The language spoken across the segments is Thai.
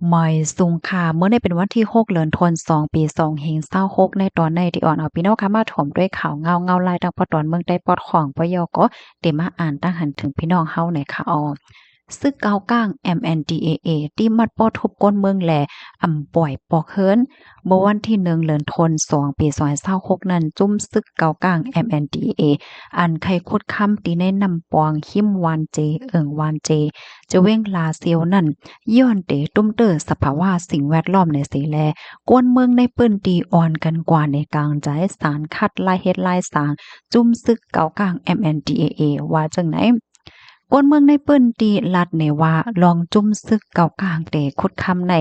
หมอยสูงค่ะเมื่อได้เป็นวันที่6เดือนธันวาคมปี2526ในตอนในที่อ่อนเอาพี่น้องค่ะมาถมด้วยข่าวเงาๆลายทางปอตอนเมืองใต้ปอดของปยก็ได้มาอ่านตั้งหันถึงพี่น้องเฮาในข่าวออซึกเกาก้าง MNDAA ที่มัดป้อทุบก้นเมืองแลอ่ำป่อยปอกเฮิรนเมื่อวันที่1เดือนธันวาคมปี2026นั้นจุ้มซึกเกาก้าง MNDAA อันไขคุดค่ำตีในนำปองหิมวานเจเอิงวานเจจะเว้งลาเซียวนั่นย้อนเตตุ้มเตอสภาวะสิ่งแวดล้อมในสีแลกวนเมืองในปื้นตีอ่อนกันกว่าในกลางใจสารคัดลายเฮ็ดลายสาง จุ่มซึกเก่ากลาง MNDAA ว่าจังไหนกวนเมืองในปื้นตีลัดในว่าลองจุ่มซึกเก่ากลางเตคุดคำใน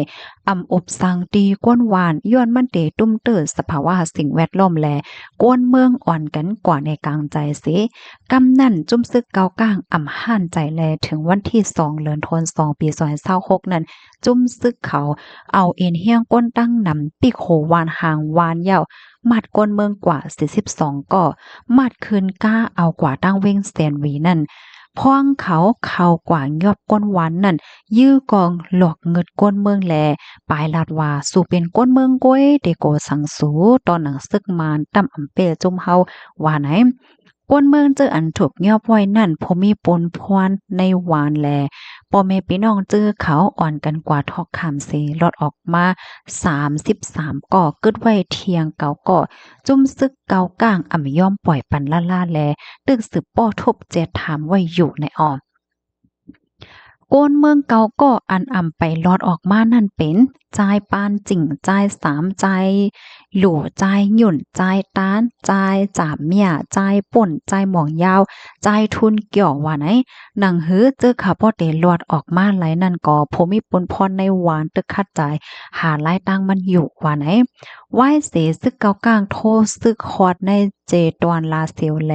อบสังตีก้นวานย้อนมันเตตุ้มเติดสภาวะสิ่งแวดล้อมแลกวนเมืองอ่อนกันกว่าในกลางใจเสกำนั่นจุ่มซึกเก่ากลางห่านใจแลถึงวันที่2เดือนธันวาคมปี2026นั้นจุ่มซึกเขาเอาเอ็นเฮียงก้นตั้งนำปีกโหวานหางวานยาวมัดก้นเมืองกว่า42ก่อมัดคืนก้าเอากว่าตั้งเว้งแสนหวีนั่นพ่องเขากว่ายอบก้นวันนั่นยื้อกองหลอกเงิดก้นเมืองแลปลายลาดว่าสู่เป็นก้นเมืองก้วยเดโกสังสูตอนหนังซึกมานตำอำเปจุมเฮาว่าไหนก้นเมืองเจออันถูกยอบไว้นั่นพอมีปนพวนในวานแลพ่อแม่พี่น้องเจอเขาอ่อนกันกว่าทอกขามเสลอดออกมา33ก่อกึดไว้เทียงเก่าก่อจุ่มซึกเก่าก้างอ่ำย่อมปล่อยปันล่าแลตึกสืบป้อทบเจดถามไว้อยู่ในออมโกนเมืองเก่าก็อันอ่ำไปลอดออกมานั่นเป็นจ่ายปานจิ่งจ่ายสามจ่ายหลู่จ่ายหยุ่นจ่ายต้านจ่ายจามเมียจ่ายป่นจ่ายหมองยาวจ่ายทุนเกี่ยวว่าไหนหนังหื้อเจอขาพ่อเตลอดออกมาไหลนั่นก็ผมมีปนพรในหวานตึกคัดใจหาไล่ตั้งมันอยู่ว่าไหนไหว้เสซึกเกากลางโทซึกคอดในเจตวนลาเซียวแล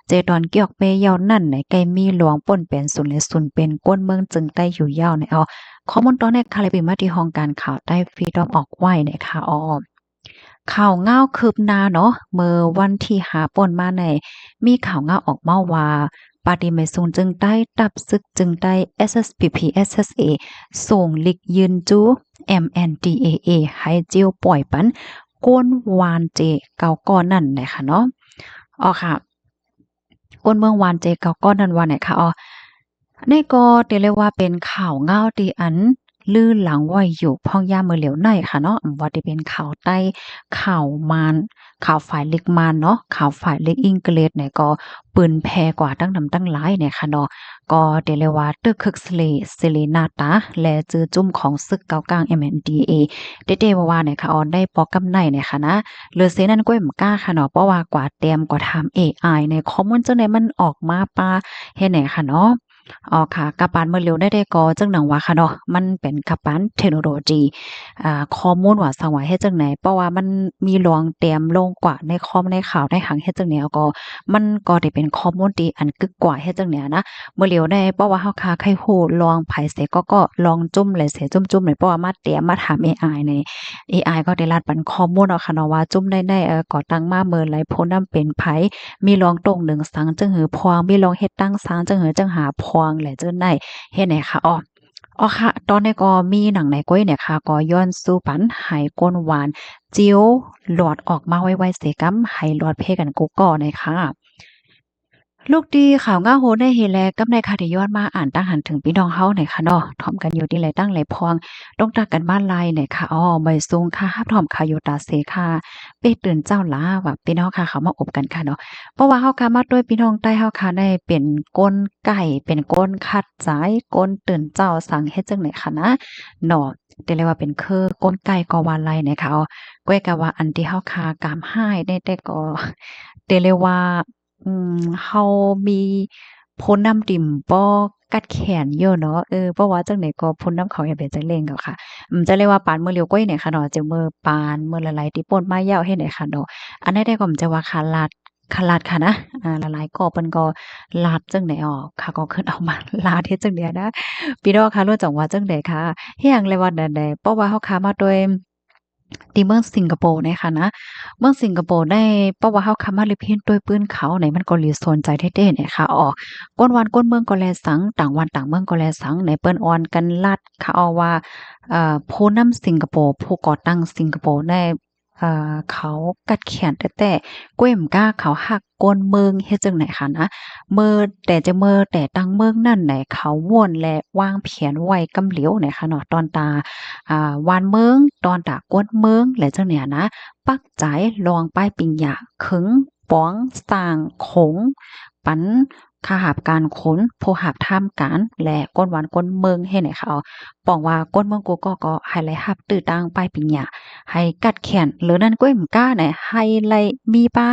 เจดอนเกียกเปยาวนั่นไหนไกมีหลวงป่นเป็นศูนย์และศูนย์เป็นก้นเมืองจึงได้อยู่ยาวในเอาข้อมูลตอนในคาลิบิมาที่ห้องการข่าวได้ฟรีดอมออกไว้ในค่ะอ้อข่าวเงาคืบหน้าเนาะเมื่อวันที่หาป่นมาในมีข่าวเงาออกมาว่าปาร์ตี้ไม่สูงจึงได้ตับซึกจึงได้ SSPP SSA ส่งลิกยืนจู MNDAA ให้เจียวปล่อยปันก้นวานเจเกาก้อนนั่นนะคะเนาะอ๋อค่ะ ก้นเมืองวานเจเกาก้อนนันวานเนี่ยค่ะอ๋อนี่ก็เรียกว่าเป็นข่าวเงาที่อันลื่นหลังไว้อยู่พ่องย่ามือเหลียวในค่ะเนาะว่าที่เป็นข่าวใต้ข่าวมารข่าวฝ่ายเล็กมารเนาะข่าวฝ่ายเล็กอังกฤษเนี่ยก็ปืนแพกว่าตั้งนำตั้งหลายเนี่ยค่ะเนาะก็เรียกว่าตึกคึกสเลนาตาและจื้อจุ่มของศึกเกากลาง MNDA เดว่าเนี่ยค่ะออนได้ปอกำไนเนี่ยค่ะนะหรือเสนั้นก็บ่กล้าค่ะเนาะเพราะว่ากว่าเตรียมกว่าถาม AI ในข้อมูลจังได๋มันออกมาปาเฮ็ดไหนค่ะเนาะอ๋อค่ะกะปานเมื่อเร็วได้ก็จังหนังว่าค่ะเนาะมันเป็นกะปานเทคโนโลยีข้อมูลว่าสังว่าเฮ็ดจังไหนเพราะว่ามันมีลวงเตรียมลงกว่าในคอมในข่าวในหังเฮ็ดจังแนวก็มันก็ได้เป็นข้อมูลที่อันกึกกว่าเฮ็ดจังแนวนะเมื่อเร็วได้เพราะว่าเฮาคาใครฮู้ลองไผเสก็ลองจุ่มเลยเสจุ่มๆเลยเพราะว่ามาเตรียมมาถาม AI ใน AI ก็ได้รัดปันข้อมูลเอาค่ะเนาะว่าจุ่มได้ก่อตั้งมาเมินหลายโพนำเป็นไผมีรองตรงหนึ่งสังจังหือพวงมีรองเฮ็ดตั้งสังจังหือจังหาพวงแหละเจิ้นได้เฮ็ดไหนคะอ๋อค่ะตอนนี้ก็มีหนังในก้อยเนี่ยค่ะก็ย้อนสู่ปันไหก้นหวานเจียวหลอดออกมาไวๆเสกำไหหลอดเพกันกูก่อในค่ะ ลูกดีข่าวง่าโหได้เฮแลกับนายค่ะที่ย้อนมาอ่านตั้งหันถึงพี่น้องเฮาหน่อยค่ะเนาะถ่อมกันอยู่ที่ไหลตั้งไหลพองต้องตักกันบ้านลายหน่อยค่ะใบซุงค่ะฮับถ่อมค่ะอยู่ตาเสค่ะเป้ตื่นเจ้าหลาว่าพี่น้องค่ะเขามาอบกันค่ะเนาะเพราะว่าเฮาค่ะมาด้วยพี่น้องใต้เฮาค่ะได้เป็นก้นไก่เป็นก้นคัดสายก้นตื่นเจ้าสั่งเฮ็ดจังไหนค่ะนะเนาะเรียกว่าเป็นคือก้นไก่ก็ว่าไล่นะคะก้อยกะว่าอันที่เฮาค่ะกามห้ายได้แต่ก็เรียกว่า เฮามีพ้นน้ำดิมบ่กัดแขนอยู่เนาะเพราะว่าจั่งใดก็พ้นน้ำเขาอย่าเป็นจังเล่งก็ค่ะจะเรียกว่าปานมื้อเหลียวก้อยเนี่ยค่ะเนาะจะมื้อปานมื้อละลายที่ป่นมายาวเฮ็ดให้ค่ะเนาะอันใดๆก็จะว่าคาลาดค่ะนะละลายก็เปิ้นก็ลาดจั่งใดอ้อค่ะก็ขึ้นเอามาลาดเฮ็ดจั่งใดนะพี่น้องคะรู้จักว่าจั่งใดค่ะเฮียงเลยว่าใดๆเพราะว่าเฮาค้ามาด้วย ที่เมืองสิงคโปร์เนี่ยค่ะนะเมืองสิงคโปร์ได้เพราะว่าเฮาคำว่าลิพินด้วยปืนเขาไหนมันก็หลีสนใจเท่ๆเนี่ยค่ะอ้อก้นวันก้นเมืองก็แลสังต่างวันต่างเมืองก็แลสังในเปิ้นออนกันลัดเขาเอาว่าผู้นำสิงคโปร์ผู้ก่อตั้งสิงคโปร์ได้เขากัดแขนแต่ก้วยมก้าเขาหักก้นเมืองเฮ็ดจังไหนคะนะเมื่อแต่จะเมื่อแต่ตั้งเมืองนั่นไหนเขาว่นและวางแผนไว้กำเหลียวไหนคะเนาะตอนตาวานเมืองตอนตากวนเมืองและจังเนี่ยนะปักใจลองป้ายปิงหยาขึงป้องสร้างขงปันขาหาบการขนผู้หาบท่ามการและก้นหวานก้นเมืองให้ไหนคะเอาป้องว่าก้นเมืองกูก็ให้ไลหับตื้อตังป้ายปิงหยาให้กัดแขนหรือนั่นก้วยมก้าไหนให้ไลมีป้า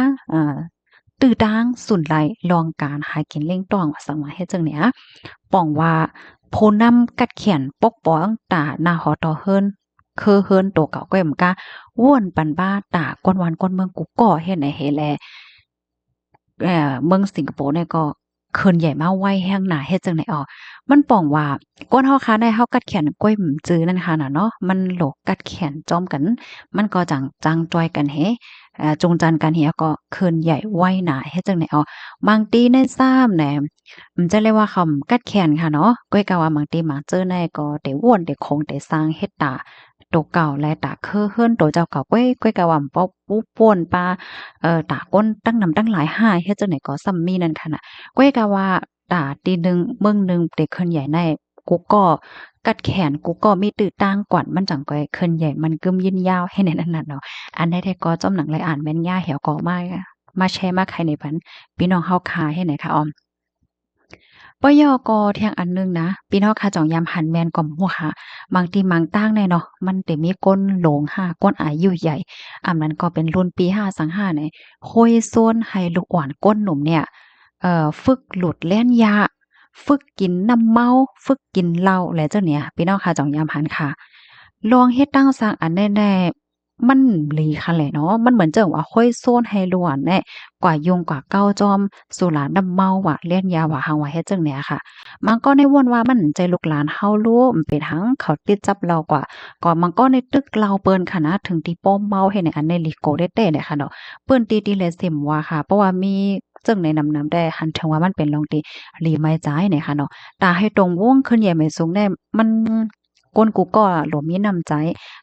ตื้อตางสุนไหลลองการหากินเล่งต้องว่าสังว่าเฮ็ดจังเนี่ยป้องว่าผู้นำกัดแขนปกป้องตาหน้าหอต่อเฮิรนคือเฮิรนโตเก่าก้อยมก้าว่วนปันบ้าตากวนวันกวนเมืองกูก่อเฮ็ดไหนเฮแลเมืองสิงคโปร์เนี่ยก็เคินใหญ่มาไว้แห้งหนาเฮ็ดจังได๋อ้อมันป้องว่าก้นเฮาคาได้เฮากัดแขนก้อยหม้จื้อนั่นค่ะน่ะเนาะมันโหลกกัดแขนจ้อมกันมันก็จังจ้อยกันเฮจงจันกันเฮียก็เคินใหญ่ไว้หนาเฮ็ดจังได๋อ้อบางตีในซ้ำแหนจะเรียกว่าคำกัดแขนค่ะเนาะก้อยก็ว่าบางตีหมาเจอในก็ได้ว่วนได้คงได้สร้างเฮ็ดตาโตเก่าและตาคือเฮิรนโตเจ้าเก่าก้อยก็ว่าป้อปูป่วนปาตาก้นตั้งนำตั้งหลายหายเฮ็ดจังได๋ก็ซ้ำมีนั่นค่ะน่ะก้อยก็ว่าตีหนึ่งเมืองหนึ่งเด็กเคินใหญ่ในกูก็กัดแขนกูก็มีตื้อต่างกว่ามันจังก้อยเคินใหญ่มันกึมยินยาวให้ในนั้นน่ะเนาะอันใดๆก็จ้อมหนังเลยอ่านแม่นยาแหวก็มาแชร์มาใครในพันพี่น้องเฮาคาให้ไหนคะออม ปยก็เที่ยงอันหนึ่งนะพี่น้องค่ะจ่องยามหันแม่นก็หัวค่ะบางทีบางตั้งแน่เนาะมันจะมีก้นโหลงค่ะก้นอายุใหญ่อันนั้นก็เป็นรุ่นปี5สังหาเนี่ยโคยโซนให้ลูกอ่อนก้นหนุ่มเนี่ยฝึกหลุดเล่นยาฝึกกินน้ำเมาฝึกกินเหล้าและเจ้าเนี่ยพี่น้องค่ะจ่องยามหันค่ะลองเฮ็ดตั้งสร้างอันแน่ๆมันหลีค่ะแหละเนาะมันเหมือนเจังว่าค่อยโซนให้ล้วนแน่กว่ายุงกว่าเก้าจอมสุราน้ำเมาว่ะเล่นยาว่าหังว่าเฮ็ดจังเนี่ยค่ะ มันก็ในวนว่ามันใจลูกหลานเฮารู้มันเป็นหังเขาติดจับเรากว่าก่อนมันก็ในตึกเราเปิ้นค่ะนะถึงที่ป้อมเมาให้ในอันในลิโกได้แต่เนี่ยค่ะเนาะเปิ้นตีเลยเสิมว่าค่ะเพราะว่ามีจึงในนำได้หันถึงว่ามันเป็นลองตีหลีไม้จ่ายเนี่ยค่ะเนาะตาให้ตรงวงขึ้นใหญ่ไม่สูงแน่มันก้นกูก็หลวมมีน้ำใจ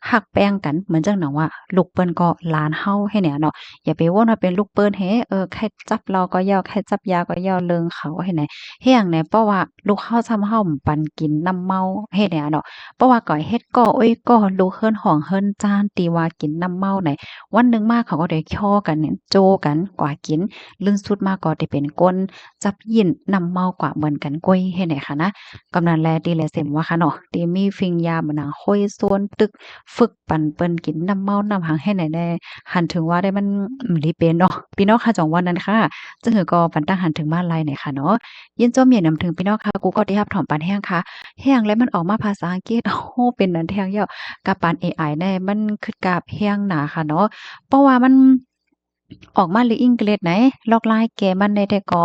ฮักแป้งกันเหมือนจังหนังว่าลูกเปิ้นก็หลานเฮาให้เนี่ยเนาะอย่าไปว่าว่าเป็นลูกเปิ้นเฮ้ใครจับเราก็ย่อใครจับยาก็ย่อเลิงเขาให้ไหน เฮ็ดหยังแหน่เพราะว่าลูกเฮาซ้ำเฮาปันกินน้ำเมาเฮ็ดหยังอะเนาะเพราะว่าก่อยเฮ็ดก่อโอ๊ยก่อลูกเฮิรนห้องเฮิรนจ้านตีว่ากินน้ำเมาไหนวันหนึ่งมาเขาก็ได้ค้อกันเนี่ยโจกันกว่ากินลื่นสุดมาก็ได้เป็นก้นจับยินน้ำเมากว่าเหมือนกันก้อยเฮ็ดไหนคะนะกำนันแลตีแลเสมว่าค่ะเนาะตีมีฟิงยาบนางห้อยโซนตึกฝึกปันเปิ้นกินน้ำเมาน้ำหังให้ไหนแน่หันถึงว่าได้มันลิเป็นเนาะพี่น้องค่ะจังว่านั้นค่ะจึงหือก็ปันตั้งหันถึงมาลัยเนี่ยค่ะเนาะ ยินจมเมียนำถึงพี่น้องค่ะกูก็ได้รับถอมปานแห้งค่ะแห้งแล้วมันออกมาภาษาอังกฤษโอ้เป็นนั้นแท้งเย้ากับปานเอไอแน่มันคือกับแห้งหนาค่ะเนาะเพราะว่ามันออกมาหรืออังกฤษไหนลอกลายแกมันในแต่ก็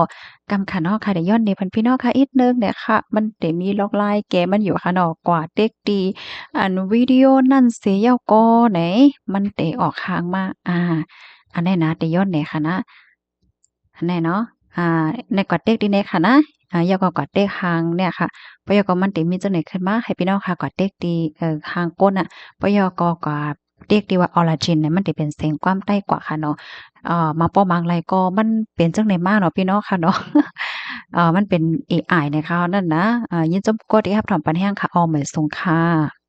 กำค่ะเนาะค่ะได้ย้อนในพันพี่น้องค่ะอีกนึงเนี่ยค่ะมันได้มีลอกลายแกมันอยู่ค่ะเนาะกว่าเด็กดีอันวิดีโอนั่นเสียเย้าก็ไหนมันได้ออกข้างมาอันนี้นะได้ย้อนเนี่ยค่ะนะอันนี้เนาะอ่าในกว่าเด็กดีเนี่ยค่ะนะ ยากกว่าเต๊กหางเนี่ยค่ะปยกมันติมีจังได๋ขึ้นมาให้พี่น้องค่ะกว่าเต๊กตีหางก้นน่ะปยกกว่าเต๊กที่ว่าออริจินเนี่ยมันสิเป็นเสียงความใต้กว่าค่ะเนาะมาป้อมังไรก็มันเป็นจังได๋มาเนาะพี่น้องค่ะเนาะมันเป็นเอไอในคราวนั้นนะยินจมกดที่รับถอนปันแห้งค่ะออมเหมยสงค่ะ